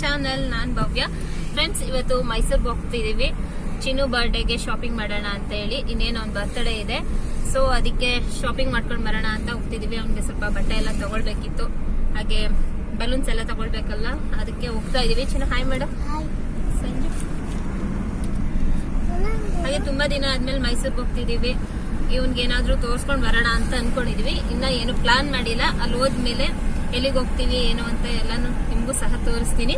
Channel. ನಾನು ಭವ್ಯ. Friends, ಇವತ್ತು ಮೈಸೂರಿಗೆ ಹೋಗ್ತಿದೀವಿ ಚಿನ್ನು ಬರ್ಡೇಗೆ ಶಾಪಿಂಗ್ ಮಾಡೋಣ ಅಂತ ಹೇಳಿ. ಇನ್ನೇನು ಅವ್ನ ಬರ್ತ್ಡೇ ಇದೆ, ಸೊ ಅದಕ್ಕೆ ಶಾಪಿಂಗ್ ಮಾಡ್ಕೊಂಡು ಬರೋಣ ಅಂತ ಹೋಗ್ತಿದೀವಿ. ಅವ್ನಿಗೆ ಸ್ವಲ್ಪ ಬಟ್ಟೆ ಎಲ್ಲ ತಗೊಳ್ಬೇಕಿತ್ತು, ಹಾಗೆ ಬಲೂನ್ಸ್ ಎಲ್ಲ ತಗೊಳ್ಬೇಕಲ್ಲ, ಅದಕ್ಕೆ ಹೋಗ್ತಾ ಇದೀವಿ. ಚಿನ್ನು ಹಾಯ್ ಮೇಡಮ್. ಸಂಜೆ ಹಾಗೆ ತುಂಬಾ ದಿನ ಆದ್ಮೇಲೆ ಮೈಸೂರಿಗೆ ಹೋಗ್ತಿದೀವಿ. ಇವ್ನಿಗೆ ಏನಾದ್ರೂ ತೋರ್ಸ್ಕೊಂಡ್ ಬರೋಣ ಅಂತ ಅನ್ಕೊಂಡಿದೀವಿ. ಇನ್ನ ಏನು ಪ್ಲಾನ್ ಮಾಡಿಲ್ಲ. ಅಲ್ಲಿ ಹೋದ್ಮೇಲೆ ಎಲ್ಲಿಗೆ ಹೋಗ್ತೀವಿ ಏನು ಅಂತ ಎಲ್ಲಾನು ನಿಮ್ಗೂ ಸಹ ತೋರಿಸ್ತೀನಿ.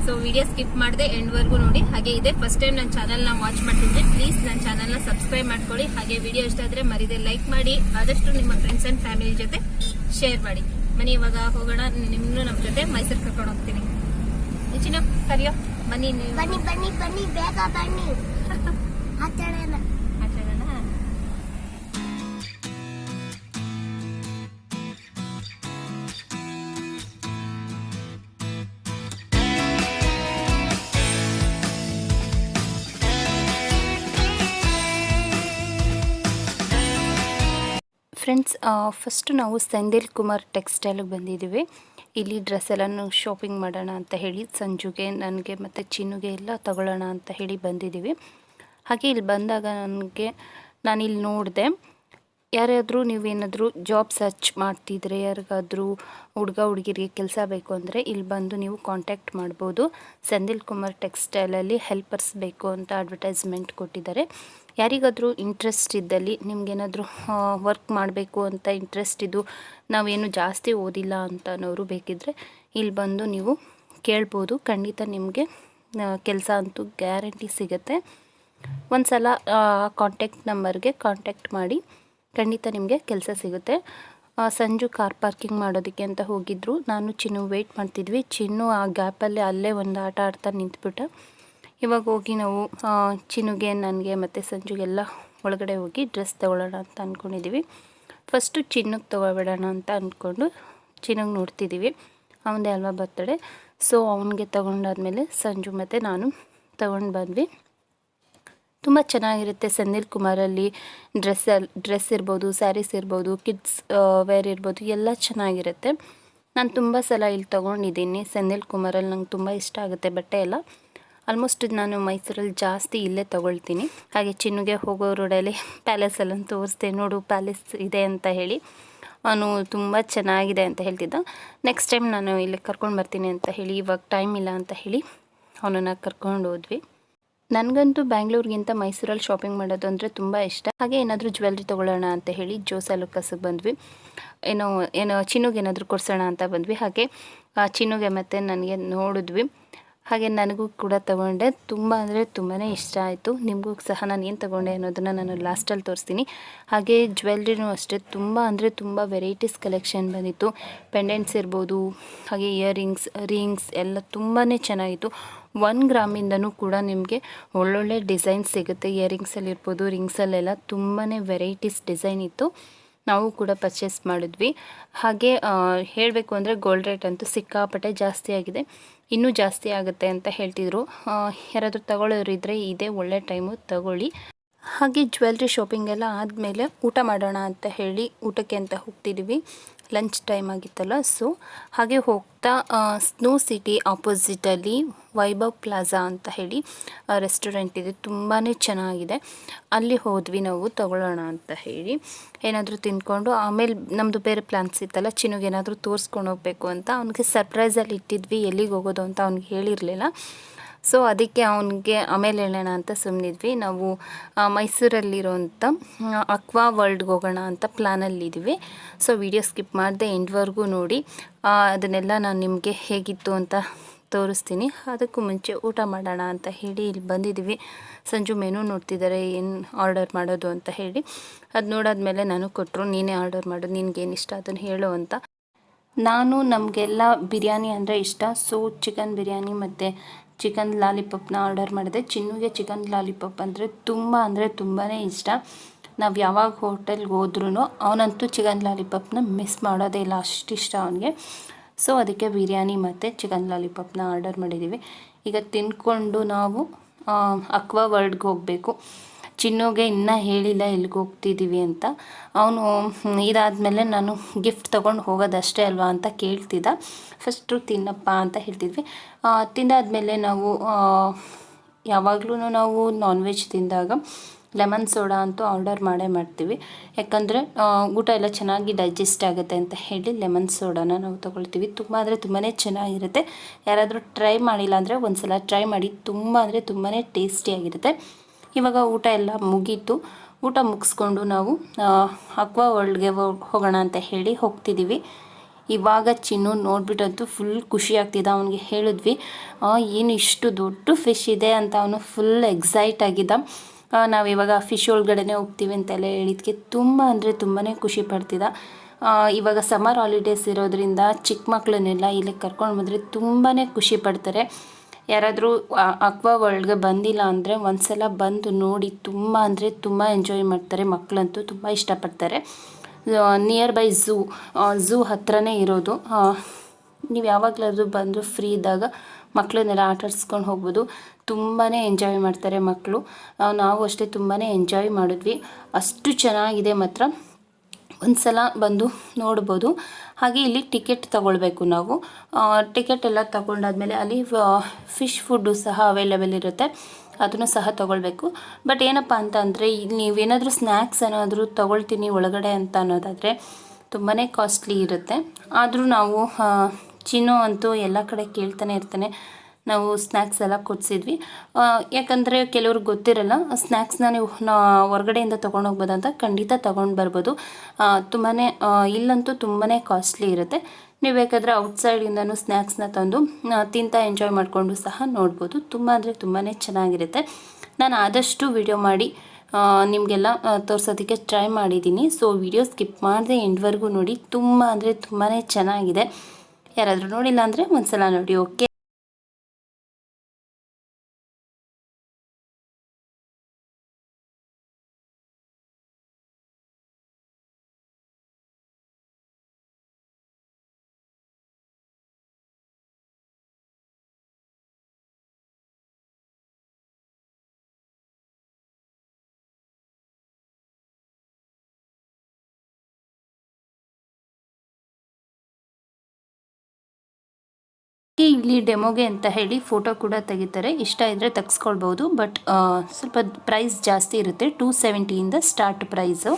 ಸೊ ವಿಡಿಯೋ ಸ್ಕಿಪ್ ಮಾಡದೆ ಎಂಡ್ ವರ್ಗು ನೋಡಿ. ಹಾಗೆ ಇದೆ ಫಸ್ಟ್ ಟೈಮ್ ನನ್ನ ಚಾನಲ್ ನ ವಾಚ್ ಮಾಡ್ತಿದ್ರೆ ಪ್ಲೀಸ್ ನನ್ನ ಚಾನಲ್ ನ ಸಬ್ಸ್ಕ್ರೈಬ್ ಮಾಡ್ಕೊಳ್ಳಿ. ಹಾಗೆ ವಿಡಿಯೋ ಇಷ್ಟ ಆದ್ರೆ ಮರಿದೆ ಲೈಕ್ ಮಾಡಿ, ಆದಷ್ಟು ನಿಮ್ಮ ಫ್ರೆಂಡ್ಸ್ ಅಂಡ್ ಫ್ಯಾಮಿಲಿ ಜೊತೆ ಶೇರ್ ಮಾಡಿ. ಬನ್ನಿ ಇವಾಗ ಹೋಗೋಣ. ನಿಮ್ನು ನಮ್ಮ ಜೊತೆ ಮೈಸೂರು ಕರ್ಕೊಂಡು ಹೋಗ್ತೀನಿ. ಚಿನ್ನ ಕರಿಯೋ, ಬನ್ನಿ ಬನ್ನಿ ಬನ್ನಿ ಬನ್ನಿ, ಬೇಗ ಬನ್ನಿ. ಆಚರಣೆ ಫ್ರೆಂಡ್ಸ್, ಫಸ್ಟು ನಾವು ಸೆಂದಿಲ್ ಕುಮಾರ್ ಟೆಕ್ಸ್ಟೈಲಿಗೆ ಬಂದಿದ್ದೀವಿ. ಇಲ್ಲಿ ಡ್ರೆಸ್ ಎಲ್ಲನೂ ಶಾಪಿಂಗ್ ಮಾಡೋಣ ಅಂತ ಹೇಳಿ ಸಂಜುಗೆ, ನನಗೆ ಮತ್ತು ಚಿನ್ನುಗೆ ಎಲ್ಲ ತಗೊಳ್ಳೋಣ ಅಂತ ಹೇಳಿ ಬಂದಿದ್ದೀವಿ. ಹಾಗೆ ಇಲ್ಲಿ ಬಂದಾಗ ನಾನಿಲ್ಲಿ ನೋಡಿದೆ, ಯಾರಾದರೂ ನೀವೇನಾದರೂ ಜಾಬ್ ಸರ್ಚ್ ಮಾಡ್ತಿದ್ರೆ, ಯಾರಿಗಾದರೂ ಹುಡುಗ ಹುಡುಗಿರಿಗೆ ಕೆಲಸ ಬೇಕು ಅಂದರೆ ಇಲ್ಲಿ ಬಂದು ನೀವು ಕಾಂಟ್ಯಾಕ್ಟ್ ಮಾಡ್ಬೋದು. ಸೆಂದಿಲ್ ಕುಮಾರ್ ಟೆಕ್ಸ್ಟೈಲಲ್ಲಿ ಹೆಲ್ಪರ್ಸ್ ಬೇಕು ಅಂತ ಅಡ್ವರ್ಟೈಸ್ಮೆಂಟ್ ಕೊಟ್ಟಿದ್ದಾರೆ. ಯಾರಿಗಾದರೂ ಇಂಟ್ರೆಸ್ಟ್ ಇದ್ದಲ್ಲಿ, ನಿಮಗೇನಾದರೂ ವರ್ಕ್ ಮಾಡಬೇಕು ಅಂತ ಇಂಟ್ರೆಸ್ಟ್ ಇದ್ದು, ನಾವೇನು ಜಾಸ್ತಿ ಓದಿಲ್ಲ ಅಂತ ಅನ್ನೋರು ಬೇಕಿದ್ದರೆ ಇಲ್ಲಿ ಬಂದು ನೀವು ಕೇಳ್ಬೋದು. ಖಂಡಿತ ನಿಮಗೆ ಕೆಲಸ ಅಂತೂ ಗ್ಯಾರಂಟಿ ಸಿಗುತ್ತೆ. ಒಂದು ಸಲ ಕಾಂಟ್ಯಾಕ್ಟ್ ನಂಬರ್ಗೆ ಕಾಂಟ್ಯಾಕ್ಟ್ ಮಾಡಿ, ಖಂಡಿತ ನಿಮಗೆ ಕೆಲಸ ಸಿಗುತ್ತೆ. ಸಂಜು ಕಾರ್ ಪಾರ್ಕಿಂಗ್ ಮಾಡೋದಕ್ಕೆ ಅಂತ ಹೋಗಿದ್ರು. ನಾನು ಚಿನ್ನು ವೆಯ್ಟ್ ಮಾಡ್ತಿದ್ವಿ. ಚಿನ್ನು ಆ ಗ್ಯಾಪಲ್ಲಿ ಅಲ್ಲೇ ಒಂದು ಆಟ ಆಡ್ತಾ ನಿಂತ್ಬಿಟ್ಟ. ಇವಾಗ ಹೋಗಿ ನಾವು ಚಿನ್ನುಗೆ, ನನಗೆ ಮತ್ತು ಸಂಜುಗೆಲ್ಲ ಒಳಗಡೆ ಹೋಗಿ ಡ್ರೆಸ್ ತೊಗೊಳ್ಳೋಣ ಅಂತ ಅಂದ್ಕೊಂಡಿದ್ದೀವಿ. ಫಸ್ಟು ಚಿನ್ನಕ್ಕೆ ತೊಗೊಬಿಡೋಣ ಅಂತ ಅಂದ್ಕೊಂಡು ಚಿನ್ನಗೆ ನೋಡ್ತಿದ್ದೀವಿ. ಅವನದೇ ಅಲ್ವಾ ಬರ್ತಡೆ. ಸೊ ಅವನಿಗೆ ತೊಗೊಂಡಾದ್ಮೇಲೆ ಸಂಜು ಮತ್ತು ನಾನು ತೊಗೊಂಡು ಬಂದ್ವಿ. ತುಂಬ ಚೆನ್ನಾಗಿರುತ್ತೆ ಸೆಂದಿಲ್ ಕುಮಾರಲ್ಲಿ. ಡ್ರೆಸ್ ಇರ್ಬೋದು, ಸ್ಯಾರೀಸ್ ಇರ್ಬೋದು, ಕಿಡ್ಸ್ ವೇರ್ ಇರ್ಬೋದು, ಎಲ್ಲ ಚೆನ್ನಾಗಿರುತ್ತೆ. ನಾನು ತುಂಬ ಸಲ ಇಲ್ಲಿ ತೊಗೊಂಡಿದ್ದೀನಿ. ಸೆಂದಿಲ್ ಕುಮಾರಲ್ಲಿ ನಂಗೆ ತುಂಬ ಇಷ್ಟ ಆಗುತ್ತೆ ಬಟ್ಟೆ ಎಲ್ಲ. ಆಲ್ಮೋಸ್ಟ್ ನಾನು ಮೈಸೂರಲ್ಲಿ ಜಾಸ್ತಿ ಇಲ್ಲೇ ತೊಗೊಳ್ತೀನಿ. ಹಾಗೆ ಚಿನ್ನುಗೆ ಹೋಗೋ ರೋಡಲ್ಲಿ ಪ್ಯಾಲೇಸೆಲ್ಲ ತೋರಿಸ್ದೆ, ನೋಡು ಪ್ಯಾಲೇಸ್ ಇದೆ ಅಂತ ಹೇಳಿ. ಅವನು ತುಂಬ ಚೆನ್ನಾಗಿದೆ ಅಂತ ಹೇಳ್ತಿದ್ದ. ನೆಕ್ಸ್ಟ್ ಟೈಮ್ ನಾನು ಇಲ್ಲಿ ಕರ್ಕೊಂಡು ಬರ್ತೀನಿ ಅಂತ ಹೇಳಿ, ಇವಾಗ ಟೈಮ್ ಇಲ್ಲ ಅಂತ ಹೇಳಿ ಅವನನ್ನು ಕರ್ಕೊಂಡು ಹೋದ್ವಿ. ನನಗಂತೂ ಬ್ಯಾಂಗ್ಳೂರಿಗಿಂತ ಮೈಸೂರಲ್ಲಿ ಶಾಪಿಂಗ್ ಮಾಡೋದು ಅಂದರೆ ತುಂಬ ಇಷ್ಟ. ಹಾಗೆ ಏನಾದರೂ ಜ್ಯುವೆಲ್ರಿ ತೊಗೊಳ್ಳೋಣ ಅಂತ ಹೇಳಿ ಜೋಸ್ ಅಲುಕಾಸಿಗೆ ಬಂದ್ವಿ. ಏನೋ ಚಿನ್ನುಗೆ ಏನಾದರೂ ಕೊಡ್ಸೋಣ ಅಂತ ಬಂದ್ವಿ. ಹಾಗೆ ಚಿನ್ನುಗೆ ಮತ್ತು ನನಗೆ ನೋಡಿದ್ವಿ. ಹಾಗೆ ನನಗೂ ಕೂಡ ತೊಗೊಂಡೆ. ತುಂಬ ಅಂದರೆ ತುಂಬಾ ಇಷ್ಟ ಆಯಿತು. ನಿಮಗೂ ಸಹ ನಾನು ಏನು ತೊಗೊಂಡೆ ಅನ್ನೋದನ್ನು ನಾನು ಲಾಸ್ಟಲ್ಲಿ ತೋರಿಸ್ತೀನಿ. ಹಾಗೆ ಜ್ಯುವೆಲ್ರಿನೂ ಅಷ್ಟೇ, ತುಂಬ ಅಂದರೆ ತುಂಬ ವೆರೈಟೀಸ್ ಕಲೆಕ್ಷನ್ ಬಂದಿತ್ತು. ಪೆಂಡೆಂಟ್ಸ್ ಇರ್ಬೋದು, ಹಾಗೆ ರಿಂಗ್ಸ್ ಎಲ್ಲ ತುಂಬಾ ಚೆನ್ನಾಗಿತ್ತು. 1 ಗ್ರಾಮಿಂದನೂ ಕೂಡ ನಿಮಗೆ ಒಳ್ಳೊಳ್ಳೆ ಡಿಸೈನ್ಸ್ ಸಿಗುತ್ತೆ. ಇಯರಿಂಗ್ಸಲ್ಲಿರ್ಬೋದು, ರಿಂಗ್ಸಲ್ಲೆಲ್ಲ ತುಂಬಾ ವೆರೈಟೀಸ್ ಡಿಸೈನ್ ಇತ್ತು. ನಾವು ಕೂಡ ಪರ್ಚೇಸ್ ಮಾಡಿದ್ವಿ. ಹಾಗೆ ಹೇಳಬೇಕು ಅಂದರೆ ಗೋಲ್ಡ್ ರೇಟ್ ಅಂತೂ ಸಿಕ್ಕಾಪಟ್ಟೆ ಜಾಸ್ತಿ ಆಗಿದೆ. ಇನ್ನೂ ಜಾಸ್ತಿ ಆಗುತ್ತೆ ಅಂತ ಹೇಳ್ತಿದ್ರು. ಯಾರಾದರೂ ತಗೊಳ್ಳೋರಿದ್ದರೆ ಇದೇ ಒಳ್ಳೆ ಟೈಮು, ತಗೊಳ್ಳಿ. ಹಾಗೆ ಜ್ಯುವೆಲ್ರಿ ಶಾಪಿಂಗ್ ಎಲ್ಲ ಆದಮೇಲೆ ಊಟ ಮಾಡೋಣ ಅಂತ ಹೇಳಿ ಊಟಕ್ಕೆ ಅಂತ ಹೋಗ್ತಿದ್ದೀವಿ. ಲಂಚ್ ಟೈಮ್ ಆಗಿತ್ತಲ್ಲ. ಸೊ ಹಾಗೆ ಹೋಗ್ತಾ ಸ್ನೋ ಸಿಟಿ ಆಪೋಸಿಟಲ್ಲಿ ವೈಭವ್ ಪ್ಲಾಜಾ ಅಂತ ಹೇಳಿ ರೆಸ್ಟೋರೆಂಟ್ ಇದೆ. ತುಂಬಾ ಚೆನ್ನಾಗಿದೆ. ಅಲ್ಲಿ ಹೋದ್ವಿ ನಾವು ತಗೊಳ್ಳೋಣ ಅಂತ ಹೇಳಿ. ಏನಾದರೂ ತಿಂದ್ಕೊಂಡು ಆಮೇಲೆ ನಮ್ಮದು ಬೇರೆ ಪ್ಲ್ಯಾನ್ಸ್ ಇತ್ತಲ್ಲ, ಚಿನ್ನುಗೆ ಏನಾದರೂ ತೋರಿಸ್ಕೊಂಡು ಹೋಗಬೇಕು ಅಂತ. ಅವನಿಗೆ ಸರ್ಪ್ರೈಸಲ್ಲಿ ಇಟ್ಟಿದ್ವಿ, ಎಲ್ಲಿಗೆ ಹೋಗೋದು ಅಂತ ಅವ್ನಿಗೆ ಹೇಳಿರಲಿಲ್ಲ. ಸೊ ಅದಕ್ಕೆ ಅವನಿಗೆ ಆಮೇಲೆ ಹೇಳೋಣ ಅಂತ ಸುಮ್ಮನಿದ್ವಿ. ನಾವು ಮೈಸೂರಲ್ಲಿರೋಂಥ ಅಕ್ವಾ ವರ್ಲ್ಡ್ಗೆ ಹೋಗೋಣ ಅಂತ ಪ್ಲ್ಯಾನಲ್ಲಿದ್ದೀವಿ. ಸೊ ವಿಡಿಯೋ ಸ್ಕಿಪ್ ಮಾಡದೆ ಎಂಡ್ವರೆಗೂ ನೋಡಿ. ಅದನ್ನೆಲ್ಲ ನಾನು ನಿಮಗೆ ಹೇಗಿತ್ತು ಅಂತ ತೋರಿಸ್ತೀನಿ. ಅದಕ್ಕೂ ಮುಂಚೆ ಊಟ ಮಾಡೋಣ ಅಂತ ಹೇಳಿ ಇಲ್ಲಿ ಬಂದಿದ್ದೀವಿ. ಸಂಜು ಮೆನು ನೋಡ್ತಿದ್ದಾರೆ, ಏನು ಆರ್ಡರ್ ಮಾಡೋದು ಅಂತ ಹೇಳಿ. ಅದು ನೋಡಾದ್ಮೇಲೆ ನಾನು ಕೊಟ್ಟರು, ನೀನೇ ಆರ್ಡರ್ ಮಾಡೋದು, ನಿನ್ಗೇನು ಇಷ್ಟ ಅದನ್ನು ಹೇಳು ಅಂತ. ನಮಗೆಲ್ಲ ಬಿರಿಯಾನಿ ಅಂದರೆ ಇಷ್ಟ. ಸೊ ಚಿಕನ್ ಬಿರಿಯಾನಿ ಮತ್ತು ಚಿಕನ್ ಲಾಲಿಪಾಪ್ನ ಆರ್ಡರ್ ಮಾಡಿದೆ. ಚಿನ್ನುಗೆ ಚಿಕನ್ ಲಾಲಿಪಾಪ್ ಅಂದರೆ ತುಂಬಾ ಇಷ್ಟ. ನಾವು ಯಾವಾಗ ಹೋಟೆಲ್ಗೆ ಹೋದ್ರೂ ಅವನಂತೂ ಚಿಕನ್ ಲಾಲಿಪಾಪ್ನ ಮಿಸ್ ಮಾಡೋದೇ ಇಲ್ಲ, ಅಷ್ಟಿಷ್ಟ ಅವನಿಗೆ. ಸೊ ಅದಕ್ಕೆ ಬಿರಿಯಾನಿ ಮತ್ತು ಚಿಕನ್ ಲಾಲಿಪಾಪ್ನ ಆರ್ಡರ್ ಮಾಡಿದ್ದೀವಿ. ಈಗ ತಿಂದ್ಕೊಂಡು ನಾವು ಅಕ್ವಾ ವರ್ಲ್ಡ್ಗೆ ಹೋಗಬೇಕು. ಚಿನ್ನುಗೆ ಇನ್ನೂ ಹೇಳಿಲ್ಲ ಎಲ್ಲಿಗೆ ಹೋಗ್ತಿದ್ದೀವಿ ಅಂತ. ಅವನು ಇದಾದಮೇಲೆ ನಾನು ಗಿಫ್ಟ್ ತೊಗೊಂಡು ಹೋಗೋದಷ್ಟೇ ಅಲ್ವಾ ಅಂತ ಕೇಳ್ತಿದ್ದ. ಫಸ್ಟು ತಿನ್ನಪ್ಪ ಅಂತ ಹೇಳ್ತಿದ್ವಿ. ತಿಂದಾದಮೇಲೆ ನಾವು ಯಾವಾಗಲೂ ನಾವು ನಾನ್ ವೆಜ್ ತಿಂದಾಗ ಲೆಮನ್ ಸೋಡಾ ಅಂತೂ ಆರ್ಡರ್ ಮಾಡ್ತೀವಿ. ಯಾಕಂದರೆ ಊಟ ಎಲ್ಲ ಚೆನ್ನಾಗಿ ಡೈಜೆಸ್ಟ್ ಆಗುತ್ತೆ ಅಂತ ಹೇಳಿ ಲೆಮನ್ ಸೋಡಾನ ನಾವು ತೊಗೊಳ್ತೀವಿ. ತುಂಬ ಅಂದರೆ ತುಂಬಾ ಚೆನ್ನಾಗಿರುತ್ತೆ. ಯಾರಾದರೂ ಟ್ರೈ ಮಾಡಿಲ್ಲ ಅಂದರೆ ಒಂದು ಸಲ ಟ್ರೈ ಮಾಡಿ, ತುಂಬ ಅಂದರೆ ತುಂಬಾ ಟೇಸ್ಟಿಯಾಗಿರುತ್ತೆ. ಇವಾಗ ಊಟ ಎಲ್ಲ ಮುಗೀತು. ಊಟ ಮುಗಿಸ್ಕೊಂಡು ನಾವು ಅಕ್ವಾ ವರ್ಲ್ಡ್ಗೆ ಹೋಗೋಣ ಅಂತ ಹೇಳಿ ಹೋಗ್ತಿದ್ದೀವಿ. ಇವಾಗ ಚಿನ್ನು ನೋಡಿಬಿಟ್ಟಂತೂ ಫುಲ್ ಖುಷಿ ಆಗ್ತಿದ್ದ. ಅವನಿಗೆ ಹೇಳಿದ್ವಿ ಏನು ಇಷ್ಟು ದೊಡ್ಡ ಫಿಶ್ ಇದೆ ಅಂತ. ಅವನು ಫುಲ್ ಎಕ್ಸೈಟ್ ಆಗಿದ್ದ. ನಾವು ಇವಾಗ ಫಿಶ್ ಒಳಗಡೆನೇ ಹೋಗ್ತೀವಿ ಅಂತೆಲ್ಲ ಹೇಳಿದ್ಕೆ ತುಂಬ ಅಂದರೆ ತುಂಬಾ ಖುಷಿ ಪಡ್ತಿದ್ದ. ಇವಾಗ ಸಮ್ಮರ್ ಹಾಲಿಡೇಸ್ ಇರೋದ್ರಿಂದ ಚಿಕ್ಕ ಮಕ್ಕಳನ್ನೆಲ್ಲ ಇಲ್ಲಿ ಕರ್ಕೊಂಡು ಬಂದರೆ ತುಂಬಾ ಖುಷಿ ಪಡ್ತಾರೆ. ಯಾರಾದರೂ ಅಕ್ವಾ ವರ್ಲ್ಡ್ಗೆ ಬಂದಿಲ್ಲ ಅಂದರೆ ಒಂದು ಸಲ ಬಂದು ನೋಡಿ, ತುಂಬ ಅಂದರೆ ತುಂಬ ಎಂಜಾಯ್ ಮಾಡ್ತಾರೆ. ಮಕ್ಕಳಂತೂ ತುಂಬ ಇಷ್ಟಪಡ್ತಾರೆ. ನಿಯರ್ ಬೈ ಝೂ ಹತ್ರನೇ ಇರೋದು. ನೀವು ಯಾವಾಗಲಾದರೂ ಬಂದು ಫ್ರೀ ಇದ್ದಾಗ ಮಕ್ಕಳನ್ನೆಲ್ಲ ಆಟಾಡ್ಸ್ಕೊಂಡು ಹೋಗ್ಬೋದು. ತುಂಬಾ ಎಂಜಾಯ್ ಮಾಡ್ತಾರೆ ಮಕ್ಕಳು. ನಾವು ಅಷ್ಟೇ ತುಂಬಾ ಎಂಜಾಯ್ ಮಾಡಿದ್ವಿ. ಅಷ್ಟು ಚೆನ್ನಾಗಿದೆ ಮಾತ್ರ. ಒಂದು ಸಲ ಬಂದು ನೋಡ್ಬೋದು. ಹಾಗೆ ಇಲ್ಲಿ ಟಿಕೆಟ್ ತಗೊಳ್ಬೇಕು ನಾವು. ಟಿಕೆಟ್ ಎಲ್ಲ ತಗೊಂಡಾದ್ಮೇಲೆ ಅಲ್ಲಿ ಫಿಶ್ ಫುಡ್ಡು ಸಹ ಅವೈಲೇಬಲ್ ಇರುತ್ತೆ, ಅದನ್ನು ಸಹ ತೊಗೊಳ್ಬೇಕು. ಬಟ್ ಏನಪ್ಪ ಅಂತ ಅಂದರೆ ನೀವೇನಾದರೂ ಸ್ನ್ಯಾಕ್ಸ್ ಏನಾದರೂ ತೊಗೊಳ್ತೀನಿ ಒಳಗಡೆ ಅಂತ ಅನ್ನೋದಾದರೆ ತುಂಬಾ ಕಾಸ್ಟ್ಲಿ ಇರುತ್ತೆ. ಆದರೂ ನಾವು ಚಿನ್ನು ಅಂತೂ ಎಲ್ಲ ಕಡೆ ಕೇಳ್ತಾನೆ ಇರ್ತಾನೆ. ನಾವು ಸ್ನ್ಯಾಕ್ಸ್ ಎಲ್ಲ ಕೊಡಿಸಿದ್ವಿ. ಯಾಕಂದರೆ ಕೆಲವ್ರಿಗೆ ಗೊತ್ತಿರಲ್ಲ, ಸ್ನ್ಯಾಕ್ಸ್ನ ನೀವು ಹೊರಗಡೆಯಿಂದ ತೊಗೊಂಡೋಗ್ಬೋದು ಅಂತ. ಖಂಡಿತ ತೊಗೊಂಡು ಬರ್ಬೋದು. ತುಂಬಾ ಇಲ್ಲಂತೂ ತುಂಬಾ ಕಾಸ್ಟ್ಲಿ ಇರುತ್ತೆ. ನೀವು ಬೇಕಾದರೆ ಔಟ್ಸೈಡಿಂದನೂ ಸ್ನ್ಯಾಕ್ಸ್ನ ತಂದು ತಿಂತಾ ಎಂಜಾಯ್ ಮಾಡಿಕೊಂಡು ಸಹ ನೋಡ್ಬೋದು. ತುಂಬ ಅಂದರೆ ತುಂಬಾ ಚೆನ್ನಾಗಿರುತ್ತೆ. ನಾನು ಆದಷ್ಟು ವಿಡಿಯೋ ಮಾಡಿ ನಿಮಗೆಲ್ಲ ತೋರಿಸೋದಕ್ಕೆ ಟ್ರೈ ಮಾಡಿದ್ದೀನಿ. ಸೊ ವಿಡಿಯೋ ಸ್ಕಿಪ್ ಮಾಡದೆ ಎಂಡ್ವರೆಗೂ ನೋಡಿ. ತುಂಬ ಅಂದರೆ ತುಂಬಾ ಚೆನ್ನಾಗಿದೆ. ಯಾರಾದರೂ ನೋಡಿಲ್ಲ ಅಂದರೆ ಒಂದು ಸಲ ನೋಡಿ. ಓಕೆ. ಇಲ್ಲಿ ಡೆಮೋಗೆ ಅಂತ ಹೇಳಿ ಫೋಟೋ ಕೂಡ ತೆಗಿತಾರೆ. ಇಷ್ಟ ಇದ್ದರೆ ತೆಗೆಸ್ಕೊಳ್ಬೋದು. ಬಟ್ ಸ್ವಲ್ಪ ಪ್ರೈಸ್ ಜಾಸ್ತಿ ಇರುತ್ತೆ. 270 ಸ್ಟಾರ್ಟ್ ಪ್ರೈಸು.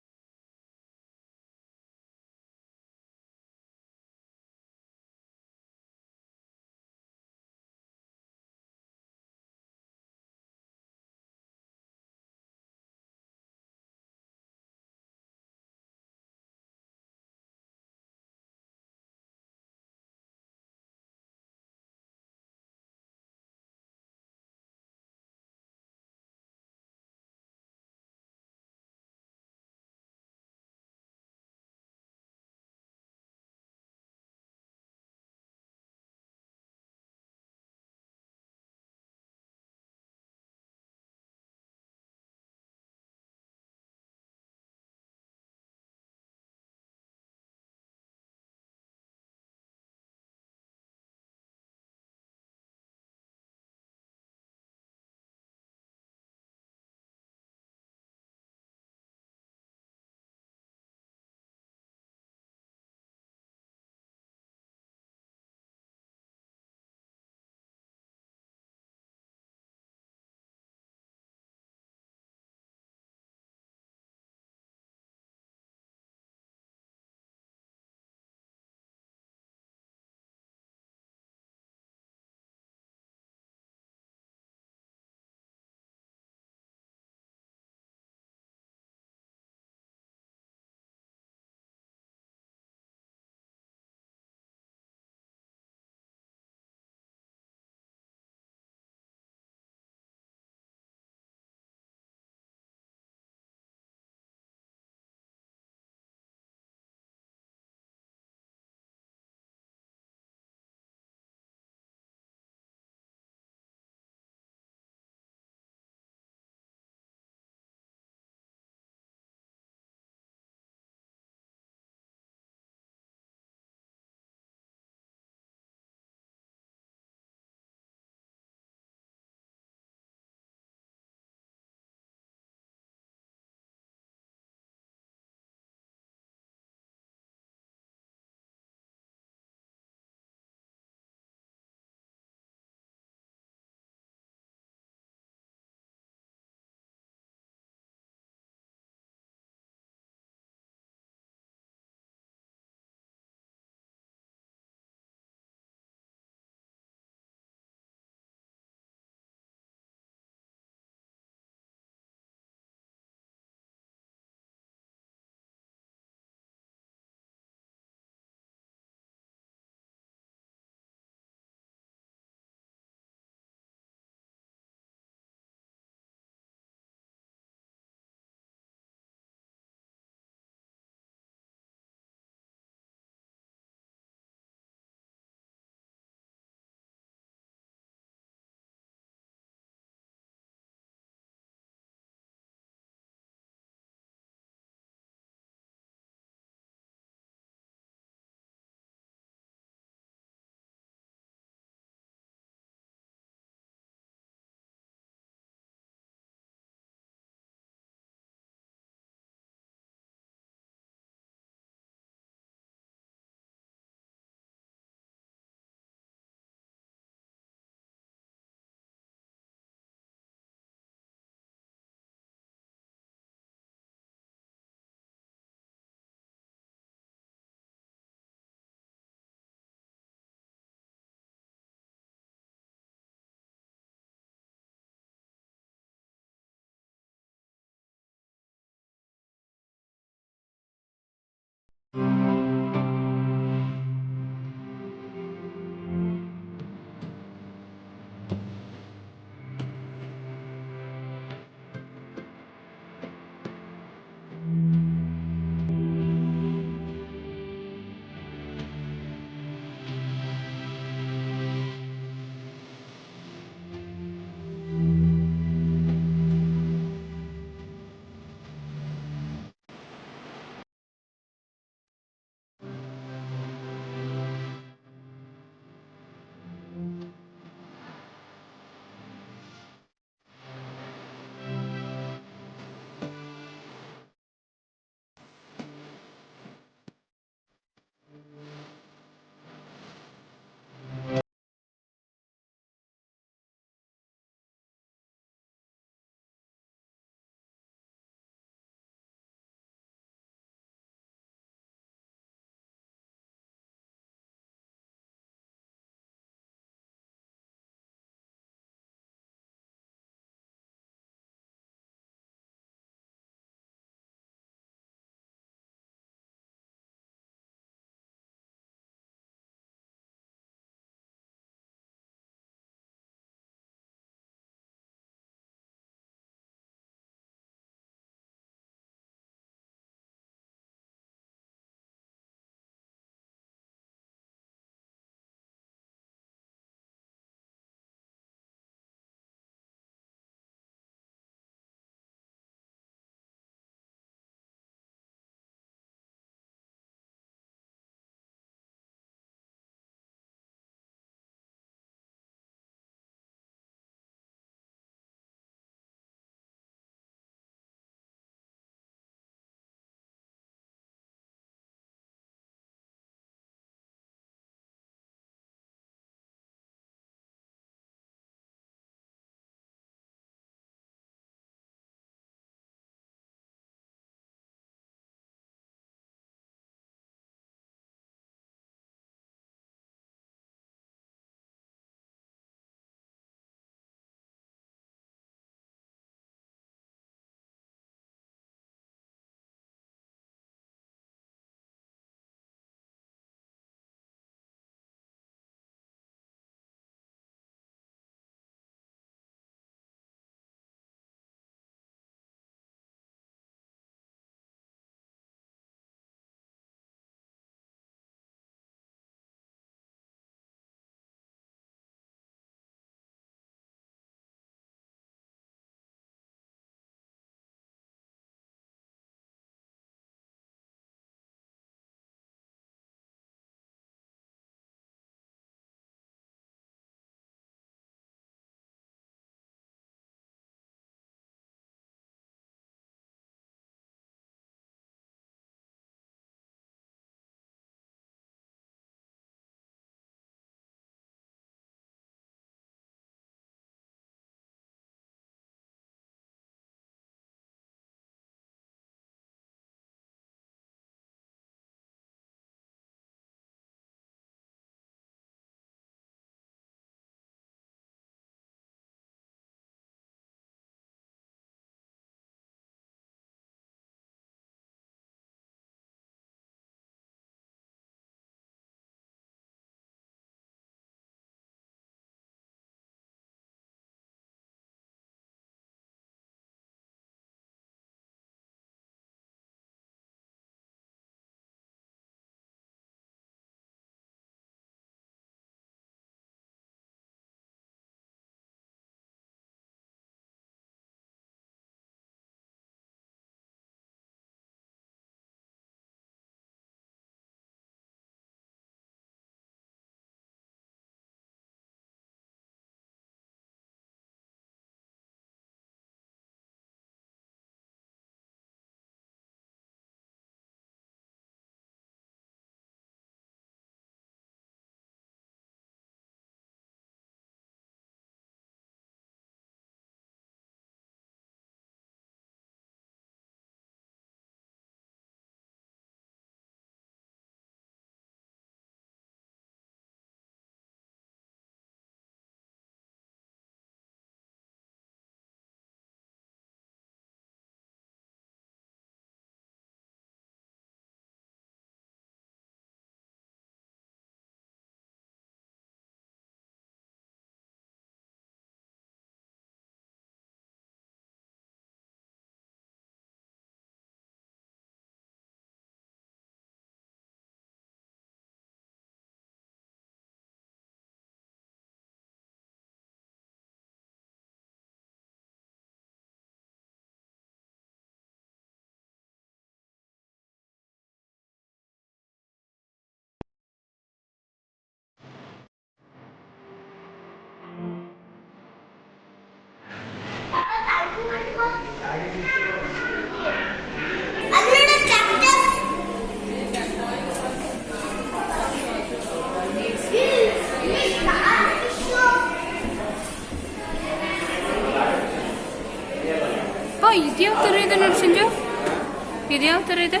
ಎಷ್ಟೈತೆ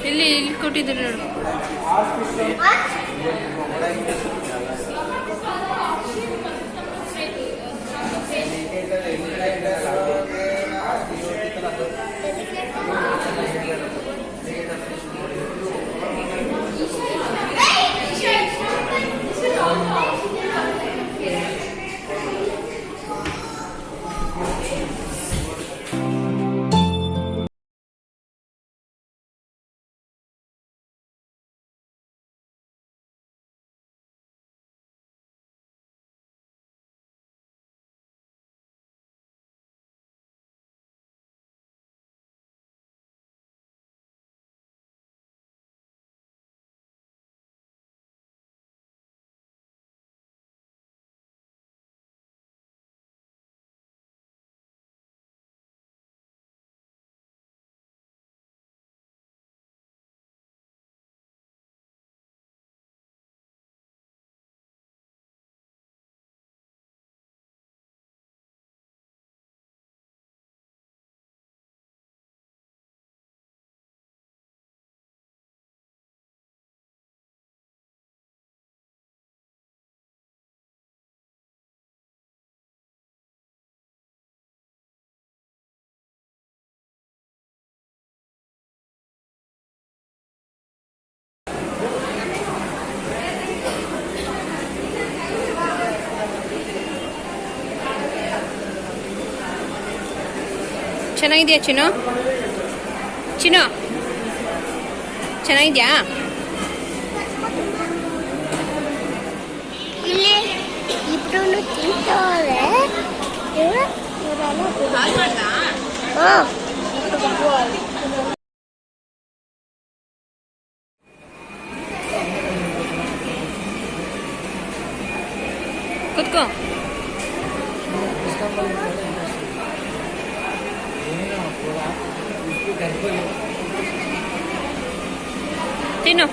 ಇಲ್ಲಿ ಕೊಟ್ಟಿದ್ದೀರಿ ನೋಡು. ಚೆನ್ನಾಗಿದೆಯಾ ಚಿನ್ನು? ಚಿನ್ನು ಚೆನ್ನಾಗಿದ್ಯಾ? ಇಲ್ಲಿ ಇಬ್ರು ತಿಂತವ್ರೆ. ಕುತ್ಕೋ. ತಿನ್ನು.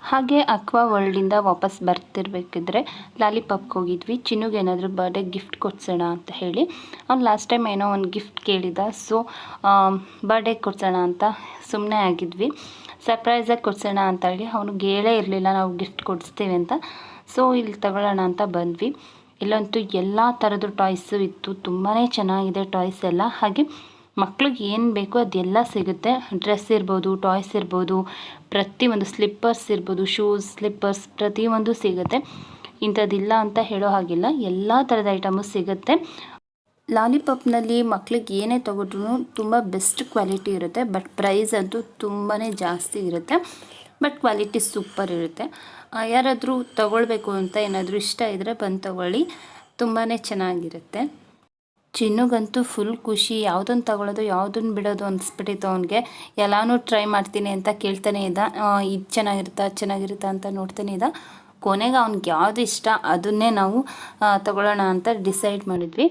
ಹಾಗೆ ಅಕ್ವಾ ವರ್ಲ್ಡಿಂದ ವಾಪಸ್ ಬರ್ತಿರ್ಬೇಕಿದ್ರೆ ಲಾಲಿಪಾಪ್ಗೆ ಹೋಗಿದ್ವಿ. ಚಿನ್ನುಗೆ ಏನಾದರೂ ಬರ್ಡೇ ಗಿಫ್ಟ್ ಕೊಡ್ಸೋಣ ಅಂತ ಹೇಳಿ. ಅವ್ನು ಲಾಸ್ಟ್ ಟೈಮ್ ಏನೋ ಒಂದು ಗಿಫ್ಟ್ ಕೇಳಿದ, ಸೊ ಬರ್ಡೇ ಕೊಡ್ಸೋಣ ಅಂತ ಸುಮ್ಮನೆ ಆಗಿದ್ವಿ. ಸರ್ಪ್ರೈಸಾಗಿ ಕೊಡ್ಸೋಣ ಅಂತ ಹೇಳಿ ಅವ್ನಿಗೆ ಹೇಳೇ ಇರಲಿಲ್ಲ ನಾವು ಗಿಫ್ಟ್ ಕೊಡಿಸ್ತೀವಿ ಅಂತ. ಸೊ ಇಲ್ಲಿ ತಗೊಳ್ಳೋಣ ಅಂತ ಬಂದ್ವಿ. ಇಲ್ಲಂತೂ ಎಲ್ಲ ಥರದ್ದು ಟಾಯ್ಸು ಇತ್ತು, ತುಂಬಾ ಚೆನ್ನಾಗಿದೆ ಟಾಯ್ಸ್ ಎಲ್ಲ. ಹಾಗೆ ಮಕ್ಳಿಗೆ ಏನು ಬೇಕೋ ಅದೆಲ್ಲ ಸಿಗುತ್ತೆ. ಡ್ರೆಸ್ ಇರ್ಬೋದು, ಟಾಯ್ಸ್ ಇರ್ಬೋದು, ಪ್ರತಿಯೊಂದು ಸ್ಲಿಪ್ಪರ್ಸ್ ಇರ್ಬೋದು, ಶೂಸ್, ಸ್ಲಿಪ್ಪರ್ಸ್ ಪ್ರತಿಯೊಂದು ಸಿಗುತ್ತೆ. ಇಂಥದ್ದಿಲ್ಲ ಅಂತ ಹೇಳೋ ಹಾಗಿಲ್ಲ, ಎಲ್ಲ ಥರದ ಐಟಮು ಸಿಗುತ್ತೆ. ಲಾಲಿಪಾಪ್ನಲ್ಲಿ ಮಕ್ಳಿಗೆ ಏನೇ ತೊಗೊಂಡ್ರು ತುಂಬ ಬೆಸ್ಟ್ ಕ್ವಾಲಿಟಿ ಇರುತ್ತೆ. ಬಟ್ ಪ್ರೈಸ್ ಅಂತೂ ತುಂಬಾ ಜಾಸ್ತಿ ಇರುತ್ತೆ. ಬಟ್ ಕ್ವಾಲಿಟಿ ಸೂಪರ್ ಇರುತ್ತೆ. ಯಾರಾದರೂ ತಗೊಳ್ಬೇಕು ಅಂತ ಏನಾದರೂ ಇಷ್ಟ ಇದ್ದರೆ ಬಂದು ತಗೊಳ್ಳಿ, ತುಂಬಾ ಚೆನ್ನಾಗಿರುತ್ತೆ. ಚಿನ್ನುಗಂತೂ ಫುಲ್ ಖುಷಿ. ಯಾವುದನ್ನು ತಗೊಳ್ಳೋದು ಯಾವುದನ್ನು ಬಿಡೋದು ಅನಿಸ್ಬಿಟ್ಟಿತ್ತು ಅವನಿಗೆ. ಎಲ್ಲನೂ ಟ್ರೈ ಮಾಡ್ತೀನಿ ಅಂತ ಕೇಳ್ತಾನೆ ಇದ್ದ. ಇದು ಚೆನ್ನಾಗಿರುತ್ತಾ ಅದು ಚೆನ್ನಾಗಿರುತ್ತಾ ಅಂತ ನೋಡ್ತಾನೆ ಇದ್ದ. ಕೊನೆಗೆ ಅವ್ನಿಗೆ ಯಾವುದು ಇಷ್ಟ ಅದನ್ನೇ ನಾವು ತಗೊಳ್ಳೋಣ ಅಂತ ಡಿಸೈಡ್ ಮಾಡಿದ್ವಿ.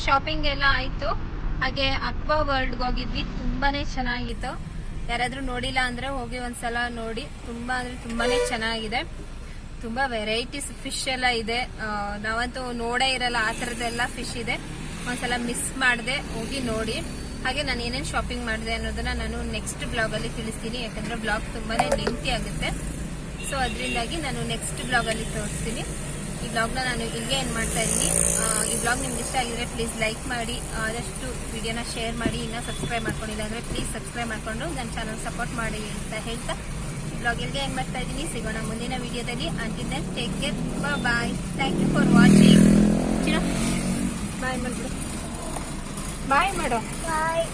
ಶಾಪಿಂಗ್ ಎಲ್ಲ ಆಯಿತು. ಹಾಗೆ ಅಕ್ವಾ ವರ್ಲ್ಡ್ಗೆ ಹೋಗಿದ್ವಿ, ತುಂಬಾ ಚೆನ್ನಾಗಿತ್ತು. ಯಾರಾದರೂ ನೋಡಿಲ್ಲ ಅಂದರೆ ಹೋಗಿ ಒಂದ್ಸಲ ನೋಡಿ. ತುಂಬ ಅಂದರೆ ತುಂಬಾ ಚೆನ್ನಾಗಿದೆ. ತುಂಬ ವೆರೈಟೀಸ್ ಫಿಶ್ ಎಲ್ಲ ಇದೆ. ನಾವಂತೂ ನೋಡೇ ಇರಲ್ಲ ಆ ಥರದ್ದೆಲ್ಲ ಫಿಶ್ ಇದೆ. ಒಂದ್ಸಲ ಮಿಸ್ ಮಾಡಿದೆ, ಹೋಗಿ ನೋಡಿ. ಹಾಗೆ ನಾನು ಏನೇನು ಶಾಪಿಂಗ್ ಮಾಡಿದೆ ಅನ್ನೋದನ್ನ ನಾನು ನೆಕ್ಸ್ಟ್ ಬ್ಲಾಗಲ್ಲಿ ತಿಳಿಸ್ತೀನಿ. ಯಾಕಂದರೆ ಬ್ಲಾಗ್ ತುಂಬಾ ಲೆಂತಿ ಆಗುತ್ತೆ. ಸೊ ಅದರಿಂದಾಗಿ ನಾನು ನೆಕ್ಸ್ಟ್ ಬ್ಲಾಗಲ್ಲಿ ತೋರಿಸ್ತೀನಿ. ಈ ಬ್ಲಾಗ್ನ ನಾನು ಇಲ್ಲಿಗೆ ಏನು ಮಾಡ್ತಾ ಇದ್ದೀನಿ. ಈ ಬ್ಲಾಗ್ ನಿಮ್ಗೆ ಇಷ್ಟ ಆಗಿದ್ರೆ ಪ್ಲೀಸ್ ಲೈಕ್ ಮಾಡಿ, ಆದಷ್ಟು ವಿಡಿಯೋನ ಶೇರ್ ಮಾಡಿ. ಇನ್ನೂ ಸಬ್ಸ್ಕ್ರೈಬ್ ಮಾಡ್ಕೊಂಡಿಲ್ಲ ಅಂದರೆ ಪ್ಲೀಸ್ ಸಬ್ಸ್ಕ್ರೈಬ್ ಮಾಡಿಕೊಂಡು ನನ್ನ ಚಾನಲ್ ಸಪೋರ್ಟ್ ಮಾಡಿ ಅಂತ ಹೇಳ್ತಾ ಈ ಬ್ಲಾಗ್ ಇಲ್ಲಿಗೆ ಏನು ಮಾಡ್ತಾ ಇದ್ದೀನಿ. ಸಿಗೋಣ ಮುಂದಿನ ವಿಡಿಯೋದಲ್ಲಿ. Until then take care, bye. Thank you for watching. Bye ಮಾಡ್ಬಿಡು, ಬಾಯ್ ಮಾಡೋ. ಬಾಯ್.